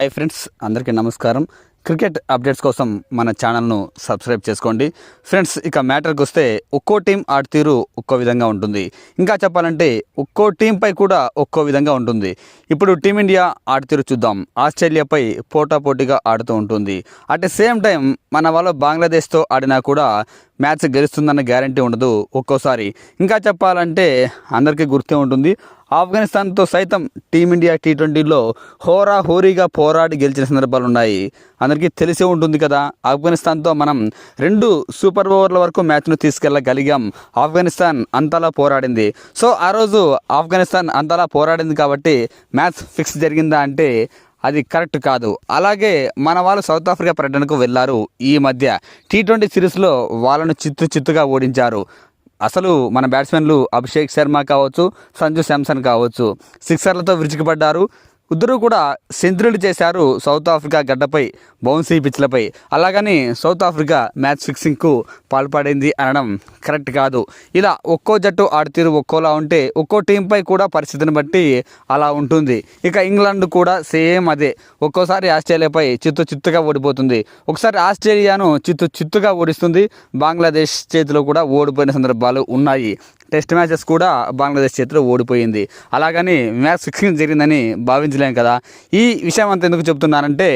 Hi friends, అందరికీ నమస్కారం. Cricket updates కోసం మన ఛానల్ను సబ్స్క్రైబ్ చేసుకోండి. ఫ్రెండ్స్, ఇక మ్యాటర్కి వస్తే ఒక్కో టీం ఆడతీరు ఒక్కో విధంగా ఉంటుంది. ఇంకా చెప్పాలంటే ఒక్కో టీంపై కూడా ఒక్కో విధంగా ఉంటుంది. ఇప్పుడు టీమిండియా ఆడతీరు చూద్దాం. ఆస్ట్రేలియాపై పోటాపోటీగా ఆడుతూ ఉంటుంది. అట్ ద సేమ్ టైం మన వాళ్ళు బంగ్లాదేశ్తో ఆడినా కూడా మ్యాచ్ గెలుస్తుందన్న గ్యారంటీ ఉండదు ఒక్కోసారి. ఇంకా చెప్పాలంటే అందరికీ గుర్తే ఉంటుంది, ఆఫ్ఘనిస్తాన్తో సైతం టీమిండియా టీ20లో హోరీగా పోరాడి గెలిచిన సందర్భాలు ఉన్నాయి. అందరికీ తెలిసే ఉంటుంది కదా, ఆఫ్ఘనిస్తాన్తో మనం 2 సూపర్ ఓవర్ల వరకు మ్యాచ్ను తీసుకెళ్ళగలిగాం. ఆఫ్ఘనిస్తాన్ అంతలా పోరాడింది. సో ఆ రోజు ఆఫ్ఘనిస్తాన్ అంతలా పోరాడింది కాబట్టి మ్యాచ్ ఫిక్స్ జరిగిందా అంటే అది కరెక్ట్ కాదు. అలాగే మన వాళ్ళు సౌత్ ఆఫ్రికా పర్యటనకు వెళ్ళారు. ఈ మధ్య టీ20 సిరీస్లో వాళ్ళను చిత్తుగా ఓడించారు. అసలు మన బ్యాట్స్మెన్లు అభిషేక్ శర్మ కావచ్చు, సంజు శాంసన్ కావచ్చు, సిక్సర్లతో విరుచుకుపడ్డారు. ఇద్దరు కూడా సెంచరీలు చేశారు సౌత్ ఆఫ్రికా గడ్డపై, బౌన్సీ పిచ్లపై. అలాగని సౌత్ ఆఫ్రికా మ్యాచ్ ఫిక్సింగ్కు పాల్పడింది అనడం కరెక్ట్ కాదు. ఇలా ఒక్కో జట్టు ఆడతీరు ఒక్కోలా ఉంటే ఒక్కో టీంపై కూడా పరిస్థితిని బట్టి అలా ఉంటుంది. ఇక ఇంగ్లాండ్ కూడా సేమ్ అదే. ఒక్కోసారి ఆస్ట్రేలియాపై చిత్తుగా ఓడిపోతుంది, ఒకసారి ఆస్ట్రేలియాను చిత్తుగా ఓడిస్తుంది. బంగ్లాదేశ్ చేతిలో కూడా ఓడిపోయిన సందర్భాలు ఉన్నాయి. టెస్ట్ మ్యాచెస్ కూడా బంగ్లాదేశ్ చేతిలో ఓడిపోయింది. అలాగని మ్యాచ్ ఫిక్సింగ్ జరిగిందని భావించలేం కదా. ఈ విషయం అంతా ఎందుకు చెప్తున్నానంటే,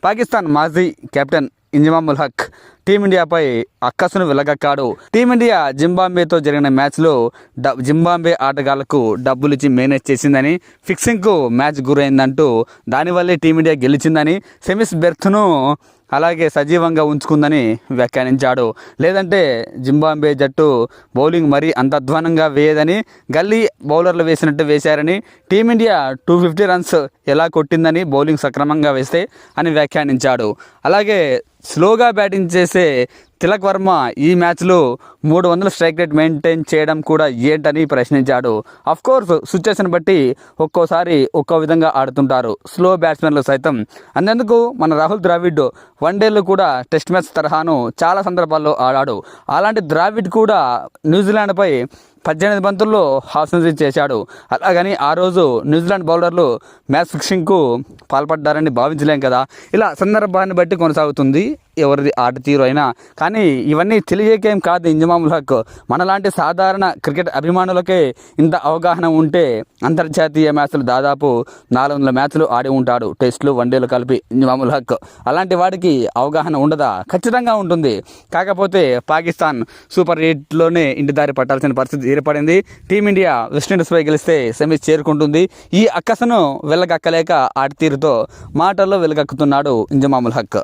పాకిస్తాన్ మాజీ కెప్టెన్ ఇంజమాముల్ హక్ టీమిండియాపై అక్కసును వెలగక్కాడు. టీమిండియా జింబాబ్వేతో జరిగిన మ్యాచ్లో జింబాబ్వే ఆటగాళ్లకు డబ్బులిచ్చి మేనేజ్ చేసిందని, ఫిక్సింగ్కు మ్యాచ్ గురైందంటూ, దానివల్లే టీమిండియా గెలిచిందని, సెమీస్ బెర్త్ను అలాగే సజీవంగా ఉంచుకుందని వ్యాఖ్యానించాడు. లేదంటే జింబాబ్వే జట్టు బౌలింగ్ మరీ అంత అధ్వానంగా వేయదని, గల్లీ బౌలర్లు వేసినట్టు వేశారని, టీమిండియా 250 రన్స్ ఎలా కొట్టిందని బౌలింగ్ సక్రమంగా వేస్తే అని వ్యాఖ్యానించాడు. అలాగే స్లోగా బ్యాటింగ్ చేసే తిలక్ వర్మ ఈ మ్యాచ్లో 300 స్ట్రైక్ రేట్ మెయింటైన్ చేయడం కూడా ఏంటని ప్రశ్నించాడు. అఫ్కోర్స్ సిచ్యువేషన్ బట్టి ఒక్కోసారి ఒక్కో విధంగా ఆడుతుంటారు స్లో బ్యాట్స్మెన్లు సైతం. అంతెందుకు మన రాహుల్ ద్రావిడ్ వన్డేలు కూడా టెస్ట్ మ్యాచ్ తరహాను చాలా సందర్భాల్లో ఆడాడు. అలాంటి ద్రావిడ్ కూడా న్యూజిలాండ్పై 18 బంతుల్లో హాఫ్ సెంచరీ చేశాడు. అలాగని ఆ రోజు న్యూజిలాండ్ బౌలర్లు మ్యాచ్ ఫిక్సింగ్కు పాల్పడ్డారని భావించలేం కదా. ఇలా సందర్భాన్ని బట్టి కొనసాగుతుంది ఎవరిది ఆట తీరు అయినా. కానీ ఇవన్నీ తెలియకేం కాదు ఇంజమాముల్ హక్. మనలాంటి సాధారణ క్రికెట్ అభిమానులకే ఇంత అవగాహన ఉంటే అంతర్జాతీయ మ్యాచ్లు దాదాపు 400 మ్యాచ్లు ఆడి ఉంటాడు, టెస్టులు వన్డేలు కలిపి ఇంజమాముల్ హక్. అలాంటి వాడికి అవగాహన ఉండదా? ఖచ్చితంగా ఉంటుంది. కాకపోతే పాకిస్తాన్ సూపర్ 8లోనే ఇంటిదారి పట్టాల్సిన పరిస్థితి ఏర్పడింది. టీమిండియా వెస్టిండీస్పై గెలిస్తే సెమీస్ చేరుకుంటుంది. ఈ అక్కసను వెళ్ళగక్కలేక ఆట తీరుతో మాటల్లో వెలుగక్కుతున్నాడు ఇంజమాముల్ హక్.